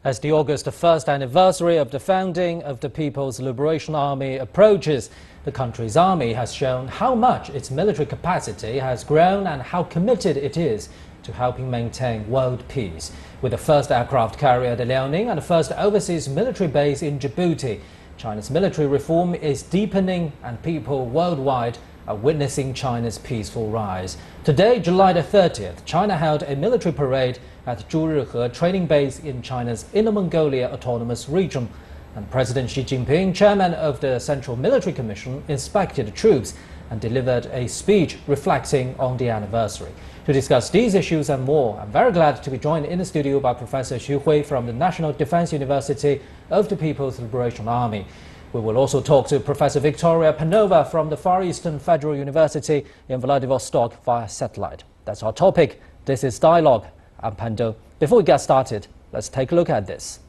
As the August 1st anniversary of the founding of the People's Liberation Army approaches, the country's army has shown how much its military capacity has grown and how committed it is to helping maintain world peace. With the first aircraft carrier, the Liaoning, and the first overseas military base in Djibouti, China's military reform is deepening and people worldwide are witnessing China's peaceful rise. Today, July the 30th, China held a military parade at Zhurihe training base in China's Inner Mongolia Autonomous Region. And President Xi Jinping, chairman of the Central Military Commission, inspected the troops and delivered a speech reflecting on the anniversary. To discuss these issues and more, I'm very glad to be joined in the studio by Professor Zhurihe from the National Defense University of the People's Liberation Army. We will also talk to Professor Victoria Panova from the Far Eastern Federal University in Vladivostok via satellite. That's our topic. This is Dialogue. I'm Pando. Before we get started, let's take a look at this.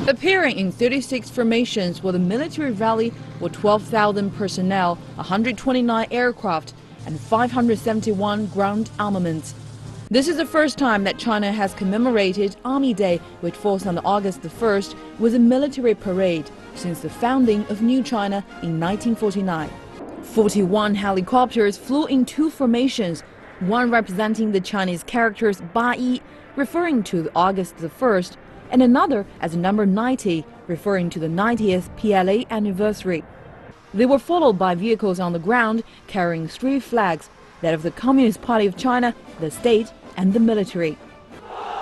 Appearing in 36 formations with a military rally with 12,000 personnel, 129 aircraft and 571 ground armaments. This is the first time that China has commemorated Army Day, which falls on August the 1st, with a military parade since the founding of New China in 1949. 41 helicopters flew in two formations, one representing the Chinese characters Ba-yi, referring to the August the 1st, and another as number 90, referring to the 90th PLA anniversary. They were followed by vehicles on the ground carrying three flags, that of the Communist Party of China, the state, and the military.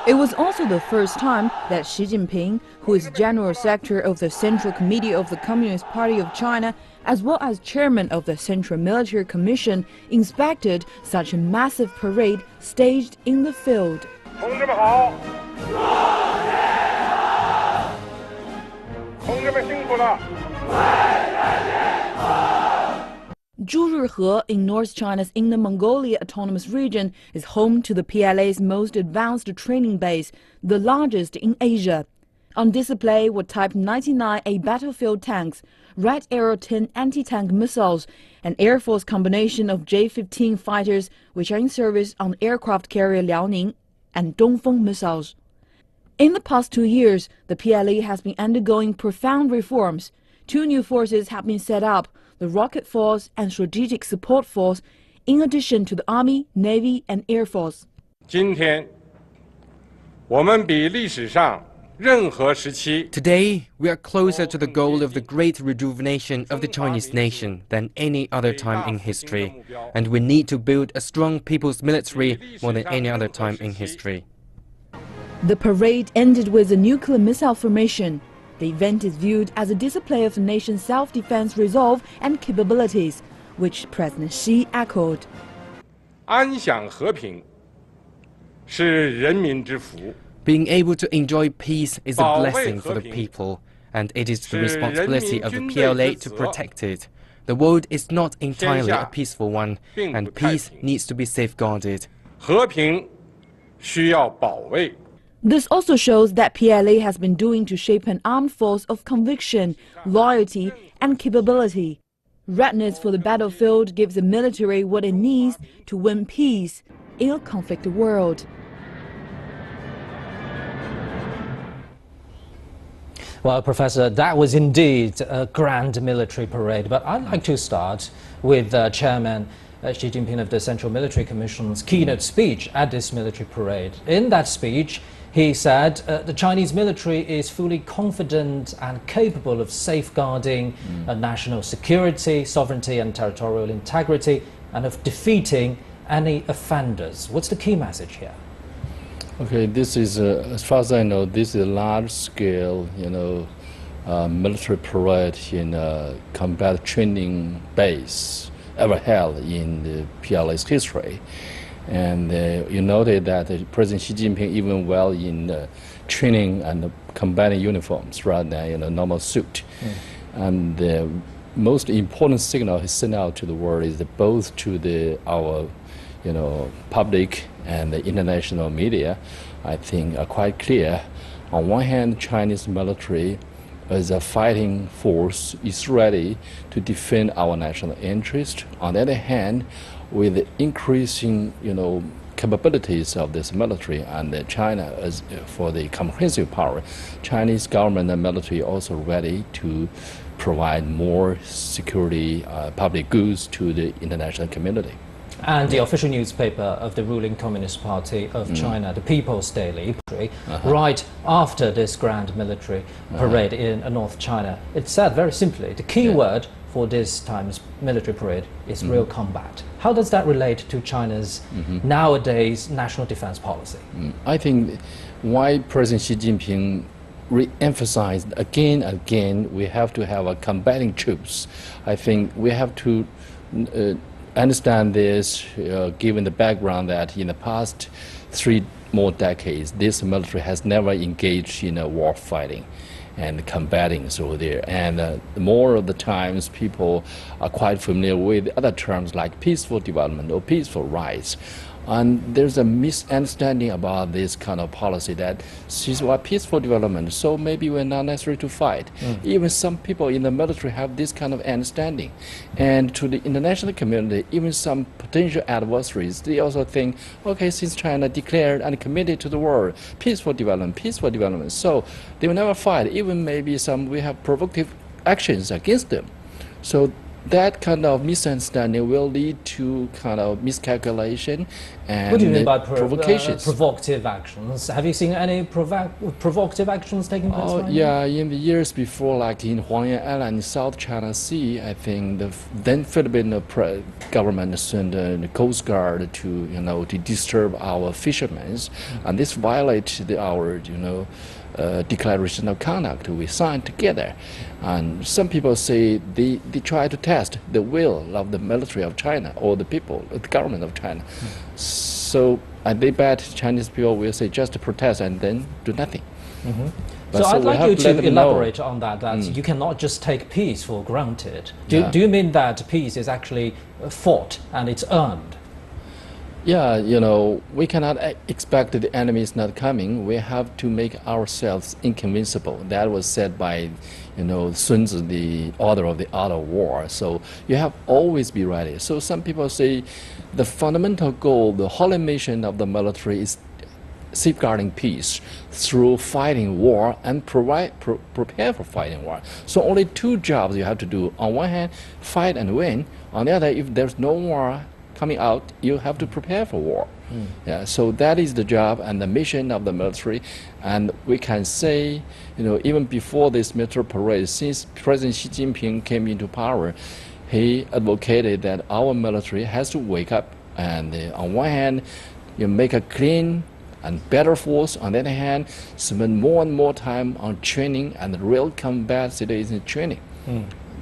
It was also the first time that Xi Jinping, who is General Secretary of the Central Committee of the Communist Party of China, as well as Chairman of the Central Military Commission, inspected such a massive parade staged in the field. Zhurihe in North China's Inner Mongolia Autonomous Region is home to the PLA's most advanced training base, the largest in Asia. On display were Type 99A battlefield tanks, Red Arrow 10 anti-tank missiles, an Air Force combination of J-15 fighters which are in service on aircraft carrier Liaoning, and Dongfeng missiles. In the past 2 years, the PLA has been undergoing profound reforms. Two new forces have been set up, the Rocket Force and Strategic Support Force, in addition to the Army, Navy and Air Force. Today, we are closer to the goal of the great rejuvenation of the Chinese nation than any other time in history, and we need to build a strong people's military more than any other time in history. The parade ended with a nuclear missile formation. The event is viewed as a display of the nation's self-defense resolve and capabilities, which President Xi echoed. Being able to enjoy peace is a blessing for the people, and it is the responsibility of the PLA to protect it. The world is not entirely a peaceful one, and peace needs to be safeguarded. This also shows that PLA has been doing to shape an armed force of conviction, loyalty and capability. Readiness for the battlefield gives the military what it needs to win peace in a conflict world. Well, Professor, that was indeed a grand military parade, but I'd like to start with Chairman Xi Jinping of the Central Military Commission's keynote speech at this military parade. In that speech, he said the Chinese military is fully confident and capable of safeguarding national security, sovereignty and territorial integrity, and of defeating any offenders. What's the key message here? Okay, this is, as far as I know, this is a large-scale, military parade in a combat training base ever held in the PLA's history. And you noted that President Xi Jinping even well in training and combating uniforms rather than normal suit. And the most important signal he sent out to the world is that both to our public and the international media, I think, are quite clear. On one hand, Chinese military as a fighting force is ready to defend our national interest. On the other hand, with increasing, capabilities of this military, and China, as for the comprehensive power, Chinese government and military also ready to provide more security, public goods to the international community. And the official newspaper of the ruling Communist Party of China, the People's Daily, right after this grand military parade in North China, it said very simply, the key word for this time's military parade is real combat. How does that relate to China's nowadays national defense policy? I think why President Xi Jinping re-emphasized again and again, we have to have a combating troops. I think we have to understand this, given the background that in the past 3 more decades, this military has never engaged in a war fighting and combating over there. And more of the times, people are quite familiar with other terms like peaceful development or peaceful rise. And there's a misunderstanding about this kind of policy that she's about peaceful development, so maybe we're not necessary to fight. Even some people in the military have this kind of understanding. And to the international community, even some potential adversaries, they also think, okay, since China declared and committed to the world, peaceful development, so they will never fight, even maybe we have provocative actions against them. So that kind of misunderstanding will lead to kind of miscalculation and what do you mean by provocations. Provocative actions? Have you seen any provocative actions taking place? Oh, yeah, in the years before, like in Huangyan Island in South China Sea, I think the then Philippine government sent the Coast Guard to disturb our fishermen, and this violated our declaration of conduct we signed together. And some people say they try to test the will of the military of China or the people, the government of China. So they bet Chinese people will say just protest and then do nothing. So I'd like you to elaborate on that, you cannot just take peace for granted. Do you mean that peace is actually fought and it's earned? Yeah, we cannot expect the enemy is not coming. We have to make ourselves inconvincible. That was said by, Sun Tzu, the author of the Art of War. So you have always be ready. So some people say the fundamental goal, the whole mission of the military is safeguarding peace through fighting war and prepare for fighting war. So only 2 jobs you have to do. On one hand, fight and win. On the other, if there's no war coming out, you have to prepare for war. Yeah, so that is the job and the mission of the military. And we can say, even before this military parade, since President Xi Jinping came into power, he advocated that our military has to wake up and on one hand, make a clean and better force. On the other hand, spend more and more time on training and real combat situation training.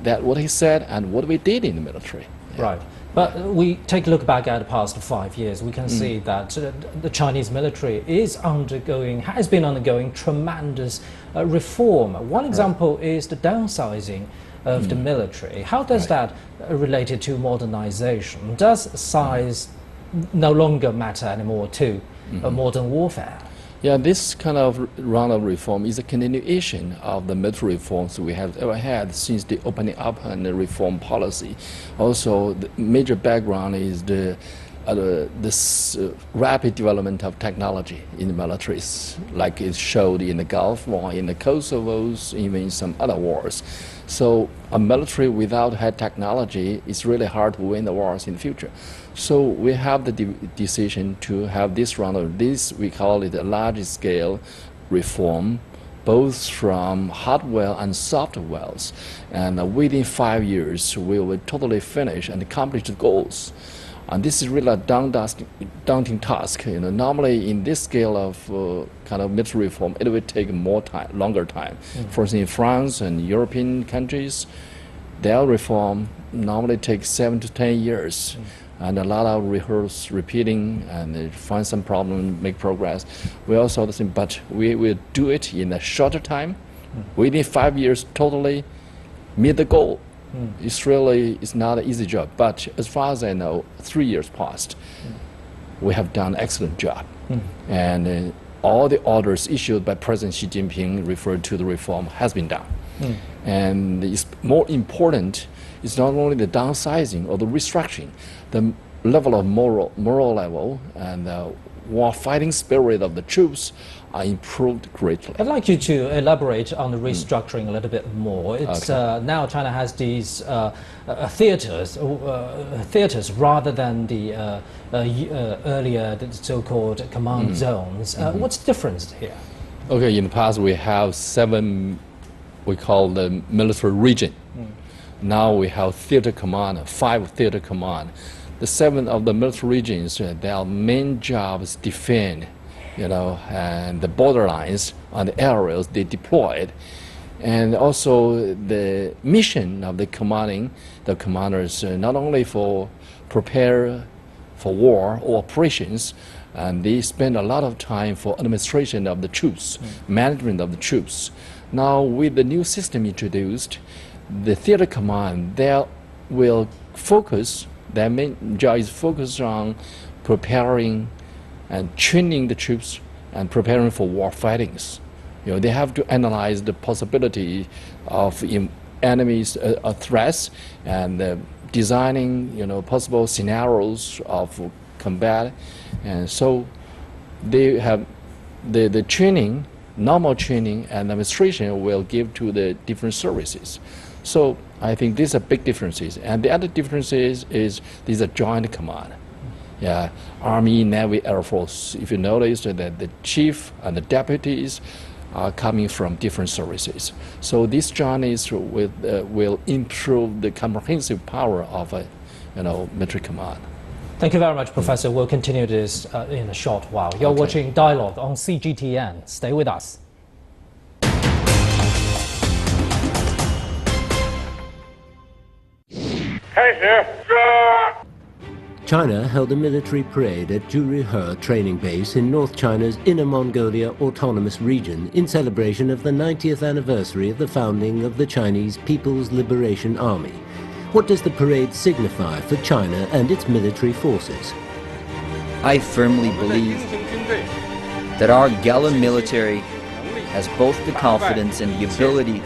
That's what he said and what we did in the military. Right. But we take a look back at the past 5 years, we can see that the Chinese military has been undergoing tremendous reform. One example is the downsizing of the military. How does that relate to modernization? Does size no longer matter anymore to modern warfare? Yeah, this kind of round of reform is a continuation of the military reforms we have ever had since the opening up and the reform policy. Also, the major background is this rapid development of technology in the militaries, like it showed in the Gulf War, in the Kosovos, even in some other wars. So a military without high technology, it's really hard to win the wars in the future. So we have the decision to have this round of this, we call it a large-scale reform, both from hardware and software. And within 5 years, we will totally finish and accomplish the goals. And this is really a daunting task. Normally in this scale of kind of military reform, it will take longer time. For instance, in France and European countries, their reform normally takes 7 to 10 years. And a lot of repeating, and find some problem, make progress. We also think, but we will do it in a shorter time. Within 5 years, totally meet the goal. It's not an easy job, but as far as I know, 3 years passed. We have done an excellent job. And all the orders issued by President Xi Jinping referred to the reform has been done. And it's more important, it's not only the downsizing or the restructuring. The level of moral level and war fighting spirit of the troops are improved greatly. I'd like you to elaborate on the restructuring a little bit more. It's now China has these theaters rather than the earlier so-called command zones. What's the difference here? Okay, in the past we have 7, we call the military region. Now we have theater command, 5 theater command. The 7 of the military regions, their main job is defend, and the borderlines on the areas they deployed. And also the mission of the commanders, not only for prepare for war or operations, and they spend a lot of time for administration of the troops, management of the troops. Now with the new system introduced, the theater command, they will focus, their main job is focused on preparing and training the troops and preparing for war fightings. They have to analyze the possibility of enemies' threats and designing, possible scenarios of combat. And so they have the training, normal training and administration will give to the different services. So I think these are big differences. And the other difference is these are joint command. Yeah, Army, Navy, Air Force. If you notice that the chief and the deputies are coming from different services. So these journeys will improve the comprehensive power of military command. Thank you very much, Professor. We'll continue this in a short while. You're watching Dialogue on CGTN. Stay with us. China held a military parade at Zhurihe training base in North China's Inner Mongolia Autonomous Region in celebration of the 90th anniversary of the founding of the Chinese People's Liberation Army. What does the parade signify for China and its military forces? I firmly believe that our gallant military has both the confidence and the ability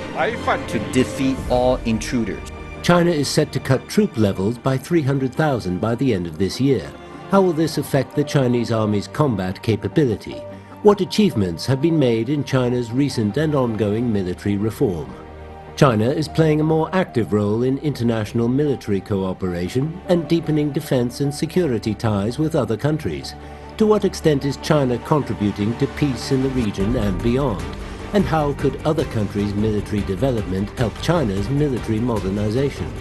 to defeat all intruders. China is set to cut troop levels by 300,000 by the end of this year. How will this affect the Chinese Army's combat capability? What achievements have been made in China's recent and ongoing military reform? China is playing a more active role in international military cooperation and deepening defense and security ties with other countries. To what extent is China contributing to peace in the region and beyond? And how could other countries' military development help China's military modernization?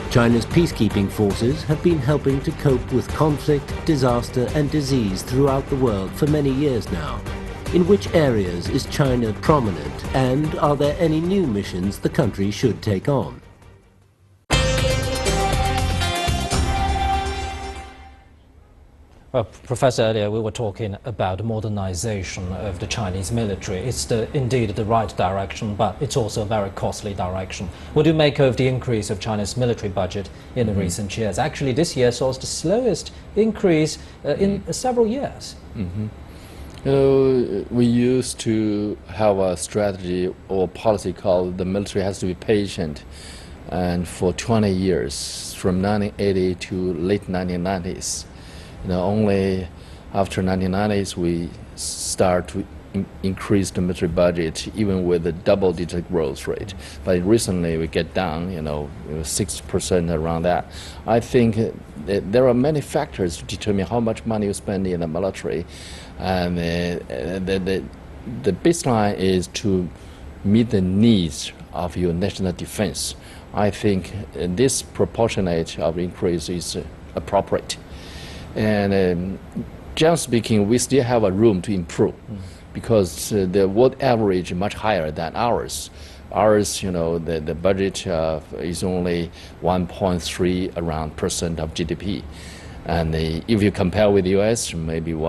China's peacekeeping forces have been helping to cope with conflict, disaster and disease throughout the world for many years now. In which areas is China prominent, and are there any new missions the country should take on? Well, Professor, earlier we were talking about modernization of the Chinese military. It's indeed the right direction, but it's also a very costly direction. What do you make of the increase of China's military budget in the recent years? Actually, this year saw the slowest increase in several years. We used to have a strategy or policy called the military has to be patient, and for 20 years, from 1980 to late 1990s. Only after 1990s we start to increase the military budget, even with a double-digit growth rate. But recently we get down, 6% around that. I think there are many factors to determine how much money you spend in the military, and the baseline is to meet the needs of your national defense. I think this proportionate of increase is appropriate. And generally speaking, we still have a room to improve because the world average is much higher than ours. Ours, the budget is only 1.3% around of GDP. And if you compare with the US, maybe they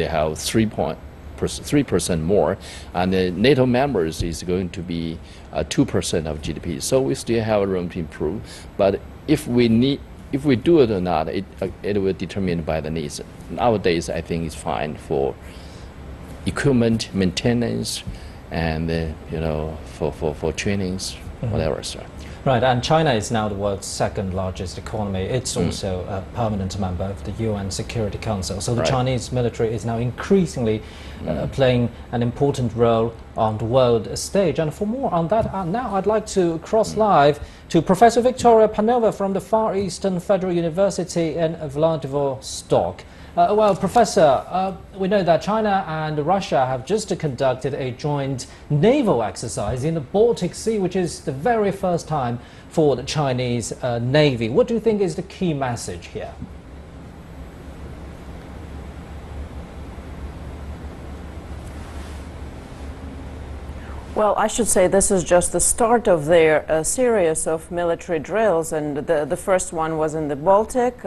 have 3% more. And the NATO members is going to be 2% of GDP. So we still have room to improve. But if we do it or not, it will be determined by the needs. Nowadays, I think it's fine for equipment maintenance and for trainings, whatever. So. Right, and China is now the world's second largest economy. It's also a permanent member of the UN Security Council. So the Chinese military is now increasingly playing an important role on the world stage. And for more on that, now I'd like to cross live to Professor Victoria Panova from the Far Eastern Federal University in Vladivostok. Well, Professor, we know that China and Russia have just conducted a joint naval exercise in the Baltic Sea, which is the very first time for the Chinese Navy. What do you think is the key message here? Well, I should say this is just the start of their series of military drills, and the first one was in the Baltic.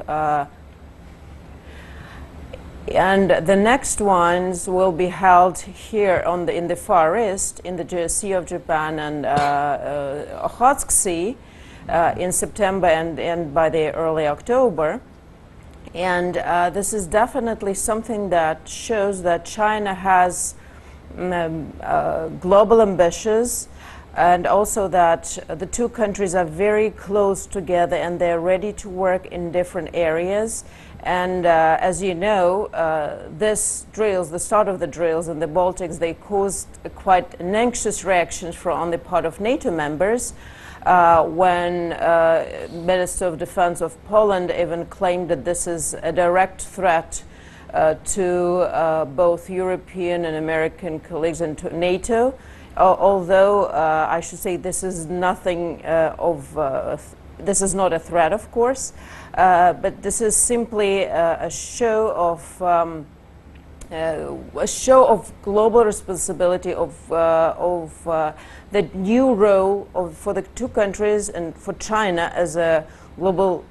And the next ones will be held here in the Far East, in the Sea of Japan and Okhotsk Sea in September and by the early October. And this is definitely something that shows that China has global ambitions, and also that the two countries are very close together and they're ready to work in different areas. And as you know, the start of the drills in the Baltics, they caused quite an anxious reaction on the part of NATO members when Minister of Defense of Poland even claimed that this is a direct threat to both European and American colleagues and to NATO. Although I should say this is nothing this is not a threat, of course, but this is simply a show of global responsibility of the new role for the two countries and for China as a global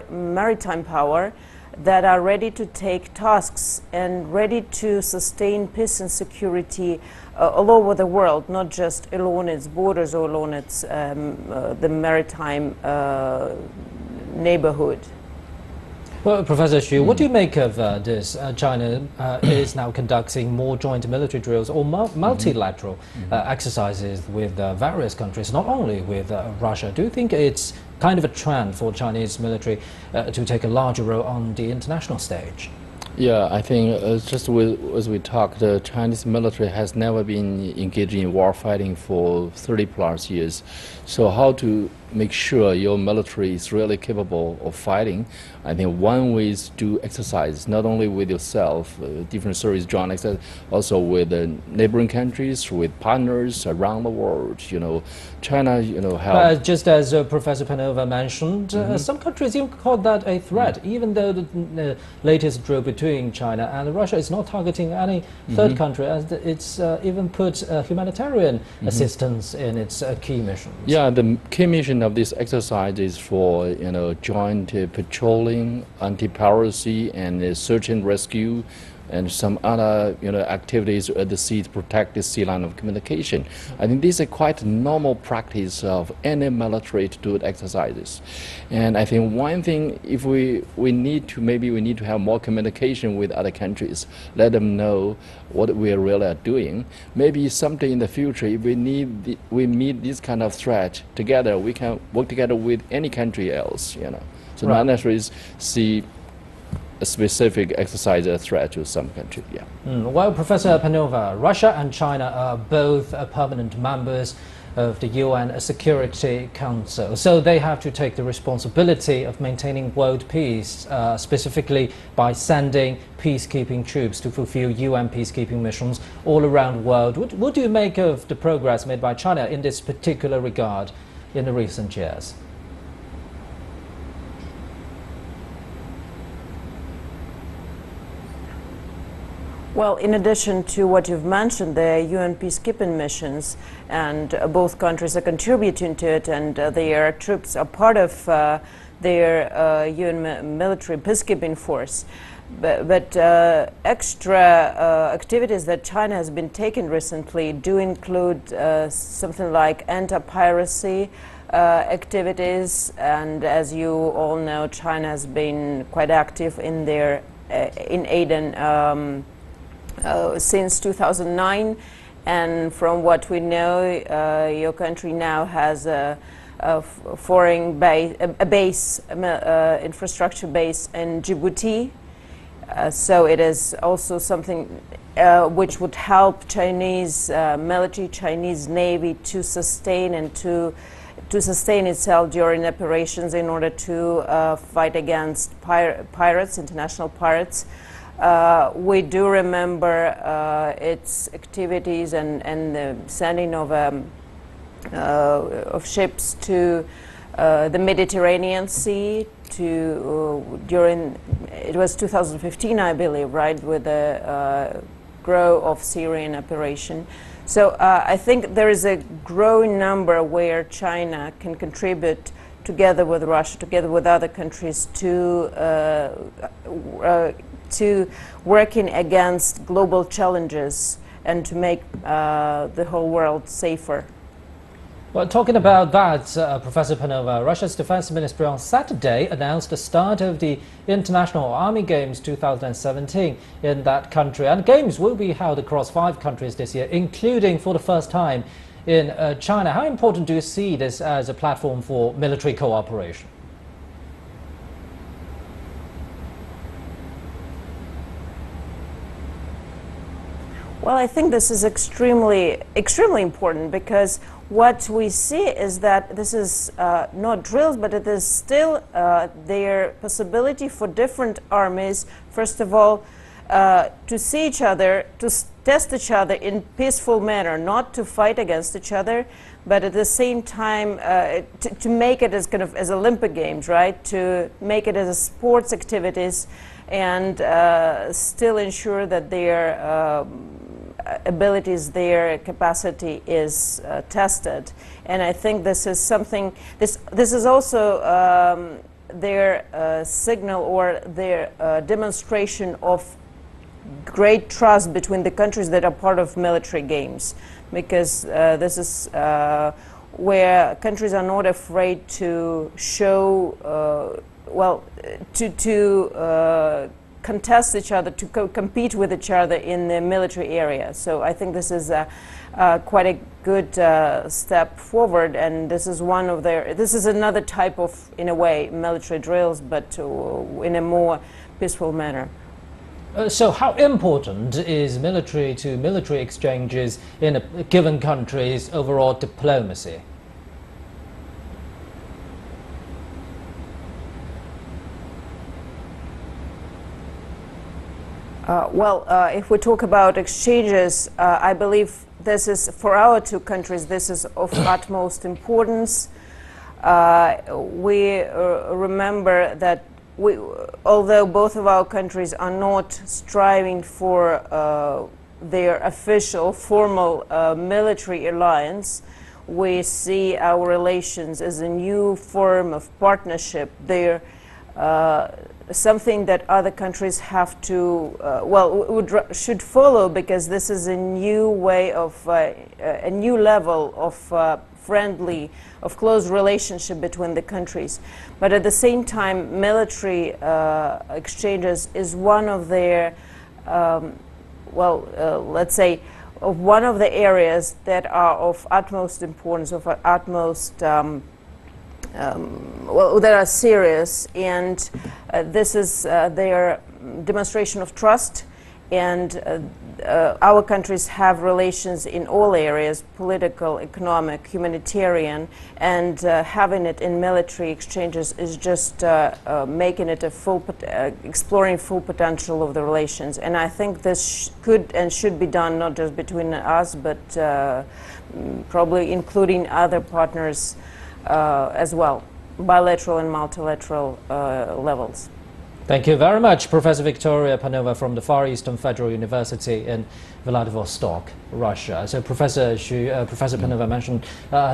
maritime power that are ready to take tasks and ready to sustain peace and security all over the world, not just along its borders or along its the maritime neighborhood. Well, Professor Xu, what do you make of this? China is now conducting more joint military drills or multilateral exercises with various countries, not only with Russia. Do you think it's kind of a trend for Chinese military to take a larger role on the international stage? Yeah, I think just as we talked, the Chinese military has never been engaging in war fighting for 30 plus years. So how to make sure your military is really capable of fighting? I think one way is to exercise, not only with yourself, different service joint exercise, also with neighboring countries, with partners around the world. You know, China, just as Professor Panova mentioned, some countries even call that a threat, even though the latest drill between China and Russia is not targeting any third country, as it's even put humanitarian assistance in its key missions. Yeah, the key mission of this exercise is for joint patrolling, anti-piracy, and search and rescue, and some other activities at the sea to protect the sea line of communication. I think this is a quite normal practice of any military to do exercises. And I think one thing, if we need to have more communication with other countries, let them know what we are really doing. Maybe someday in the future, if we meet this kind of threat together, we can work together with any country else. So not necessarily see a specific exercise a threat to some country. Yeah. Well, Professor Panova, Russia and China are both permanent members of the UN Security Council, so they have to take the responsibility of maintaining world peace, specifically by sending peacekeeping troops to fulfill UN peacekeeping missions all around the world. What do you make of the progress made by China in this particular regard in the recent years? Well, in addition to what you've mentioned, the UN peacekeeping missions, and both countries are contributing to it, and their troops are part of their UN military peacekeeping force. But extra activities that China has been taking recently do include something like anti-piracy activities, and as you all know, China has been quite active in Aden since 2009, and from what we know, your country now has foreign base, infrastructure base in Djibouti. So it is also something which would help Chinese military, Chinese Navy to sustain and to sustain itself during operations in order to fight against pirates, international pirates. We do remember its activities and the sending of ships to the Mediterranean Sea during it was 2015, I believe, right, with the growth of Syrian operation. So I think there is a growing number where China can contribute together with Russia, together with other countries, to working against global challenges and to make the whole world safer. Well, talking about that, Professor Panova, Russia's defense ministry on Saturday announced the start of the International Army Games 2017 in that country. And games will be held across 5 countries this year, including for the first time in China. How important do you see this as a platform for military cooperation? Well, I think this is extremely important, because what we see is that this is not drills, but it is still their possibility for different armies, first of all, to see each other, to test each other in peaceful manner, not to fight against each other, but at the same time to make it as kind of as Olympic Games, right? To make it as a sports activities, and still ensure that their abilities, their capacity is tested. And I think this is something, this is also their signal or their demonstration of great trust between the countries that are part of military games, because this is where countries are not afraid to show, well, to contest each other, to compete with each other in the military area. So I think this is quite a good step forward, and this is one of their, this is another type of, in a way, military drills, but in a more peaceful manner. So how important is military-to-military exchanges in a given country's overall diplomacy? Well, if we talk about exchanges, I believe this is, for our 2 countries, this is of utmost importance. We remember that although both of our countries are not striving for their official, formal military alliance, we see our relations as a new form of partnership. They're something that other countries have to, should follow, because this is a new way of, a new level of friendly, of close relationship between the countries. But at the same time, military exchanges is one of their, let's say, of one of the areas that are of utmost importance, of utmost that are serious, and this is their demonstration of trust, and our countries have relations in all areas, political, economic, humanitarian, and having it in military exchanges is just making it a full, exploring full potential of the relations. And I think this could and should be done not just between us, but probably including other partners as well, bilateral and multilateral levels. Thank you very much, Professor Victoria Panova from the Far Eastern Federal University in Vladivostok, Russia. So Professor Panova mentioned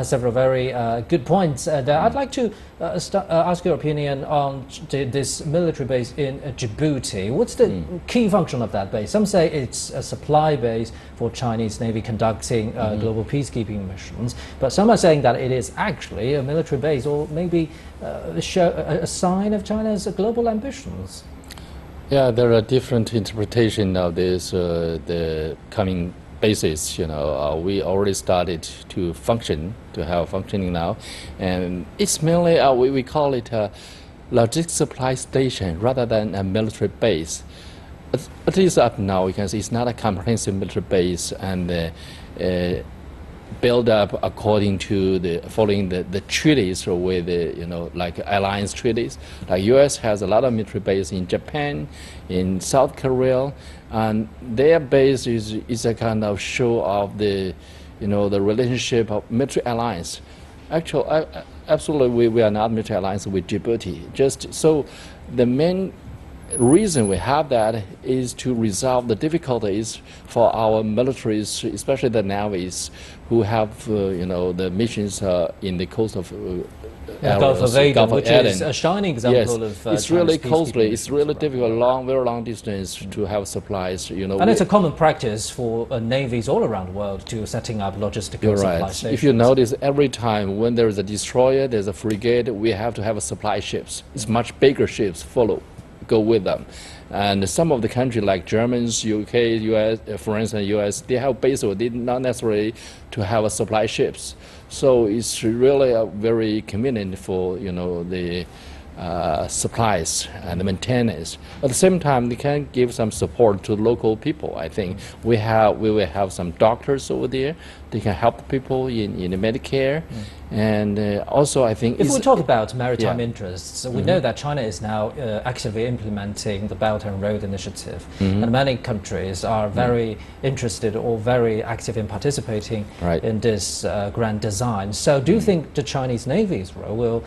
several very good points there. I'd like to ask your opinion on this military base in Djibouti. What's the key function of that base? Some say it's a supply base for Chinese Navy conducting global peacekeeping missions, but some are saying that it is actually a military base, or maybe a sign of China's global ambitions. Yeah, there are different interpretations of this, the coming bases, we already started to function, to have functioning now. And it's mainly, we call it a logistic supply station rather than a military base. At least up now, we can see it's not a comprehensive military base and build up according to following the treaties with like alliance treaties. Like U.S. has a lot of military base in Japan, in South Korea, and their base is a kind of show of the relationship of military alliance. Actually, absolutely, we are not military alliance with Djibouti. Just so the main reason we have that is to resolve the difficulties for our militaries, especially the navies, who have the missions in the coast of Gulf of Aden, which is a shining example of it's really costly. It's really difficult, very long distance to have supplies. And it's a common practice for navies all around the world to setting up logistical supply stations. If you notice, every time when there is a destroyer, there's a frigate, we have to have a supply ships. It's much bigger ships go with them. And some of the countries like Germans, UK, US, France and US, they have base, or they not necessarily to have a supply ships. So it's really very convenient for the supplies and the maintenance. At the same time, they can give some support to local people. I think we will have some doctors over there. They can help people in the Medicare. And also, I think if we talk about maritime interests, we know that China is now actively implementing the Belt and Road Initiative, and many countries are very interested or very active in participating in this grand design. So do you think the Chinese Navy's role will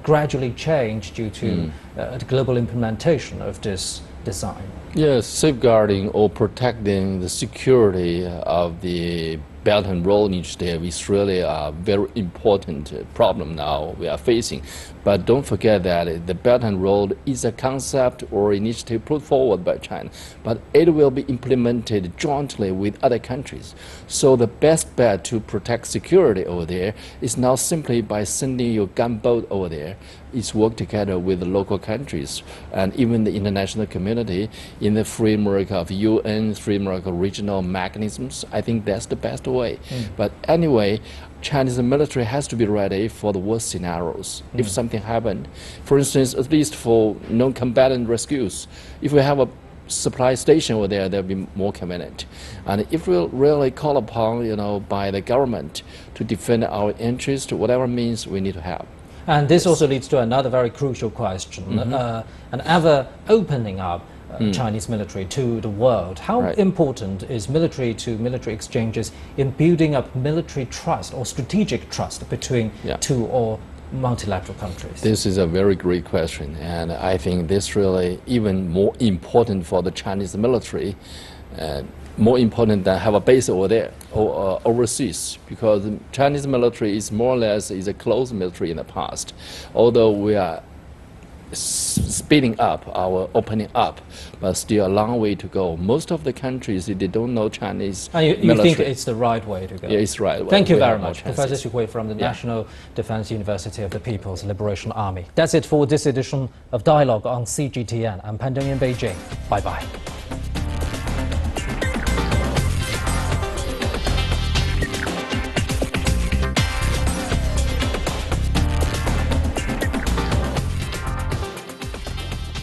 gradually change due to the global implementation of this design? Yes, safeguarding or protecting the security of the Belt and Road Initiative is really a very important problem now we are facing. But don't forget that the Belt and Road is a concept or initiative put forward by China, but it will be implemented jointly with other countries. So the best bet to protect security over there is not simply by sending your gunboat over there. It's work together with the local countries and even the international community in the framework of UN, framework of regional mechanisms. I think that's the best way. But anyway, Chinese military has to be ready for the worst scenarios if something happened. For instance, at least for non-combatant rescues, if we have a supply station over there, there'll be more convenient. And if we really call upon, by the government to defend our interest, whatever means we need to have. And this also leads to another very crucial question, an ever opening up Chinese military to the world. How important is military-to-military exchanges in building up military trust or strategic trust between two or multilateral countries? This is a very great question, and I think this really even more important for the Chinese military, more important than have a base over there or overseas, because the Chinese military is more or less is a closed military in the past, although we are speeding up our opening up, but still a long way to go. Most of the countries, they don't know Chinese military. You think it's the right way to go? Yeah, it's right. Thank you very much, Professor Zhurihe from the National Defense University of the People's Liberation Army. That's it for this edition of Dialogue on CGTN. I'm Pan Deng in Beijing. Bye-bye.